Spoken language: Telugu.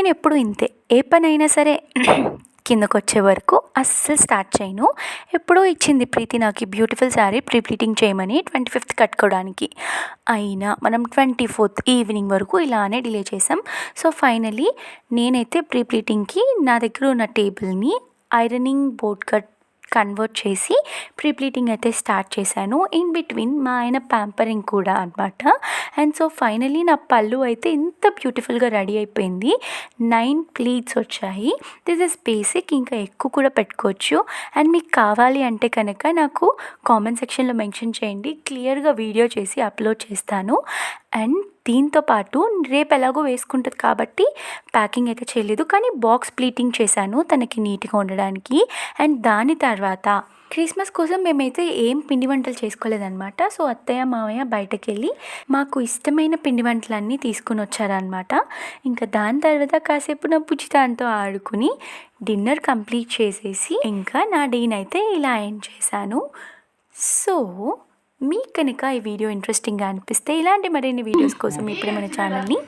నేనెప్పుడూ ఇంతే. ఏ పనైనా సరే కిందకొచ్చే వరకు అస్సలు స్టార్ట్ చేయను. ఎప్పుడో ఇచ్చింది ప్రీతి నాకు ఈ బ్యూటిఫుల్ శారీ ప్రీ ప్లీటింగ్ చేయమని 25th కట్టుకోవడానికి. అయినా మనం 24th ఈవినింగ్ వరకు ఇలానే డిలే చేసాం. సో, ఫైనలీ నేనైతే ప్రీ ప్లీటింగ్‌కి నా దగ్గర ఉన్న టేబుల్‌ని ఐరనింగ్ బోర్డ్‌గా కన్వర్ట్ చేసి ప్రీ ప్లీటింగ్ అయితే స్టార్ట్ చేశాను. ఇన్ బిట్వీన్ మా ఆయన ప్యాంపరింగ్ కూడా అనమాట. అండ్ సో, ఫైనలీ నా పళ్ళు అయితే ఇంత బ్యూటిఫుల్‌గా రెడీ అయిపోయింది. 9 ప్లీట్స్ వచ్చాయి. This is basic. ఇంకా ఎక్కువ కూడా పెట్టుకోవచ్చు. అండ్ మీకు కావాలి అంటే కనుక నాకు కామెంట్ సెక్షన్‌లో మెన్షన్ చేయండి. క్లియర్‌గా వీడియో చేసి అప్లోడ్ చేస్తాను. అండ్ దీంతో పాటు రేపు ఎలాగో వేసుకుంటుంది కాబట్టి ప్యాకింగ్ అయితే చేయలేదు. కానీ బాక్స్ ప్లీటింగ్ చేశాను తనకి నీట్‌గా ఉండడానికి. అండ్ దాని తర్వాత క్రిస్మస్ కోసం మేమైతే ఏం పిండి వంటలు చేసుకోలేదనమాట. సో, అత్తయ్య, మామయ్య బయటకెళ్ళి మాకు ఇష్టమైన పిండి వంటలన్నీ తీసుకొని వచ్చారనమాట. ఇంకా దాని తర్వాత కాసేపు నా బుజ్జిదాంతో ఆడుకుని డిన్నర్ కంప్లీట్ చేసేసి ఇంకా నా డేనైతే ఇలా ఎండ్ చేశాను. సో, మీకు కనుక ఈ వీడియో ఇంట్రెస్టింగ్‌గా అనిపిస్తే ఇలాంటి మరిన్ని వీడియోస్ కోసం ఇప్పుడే మన ఛానల్‌ని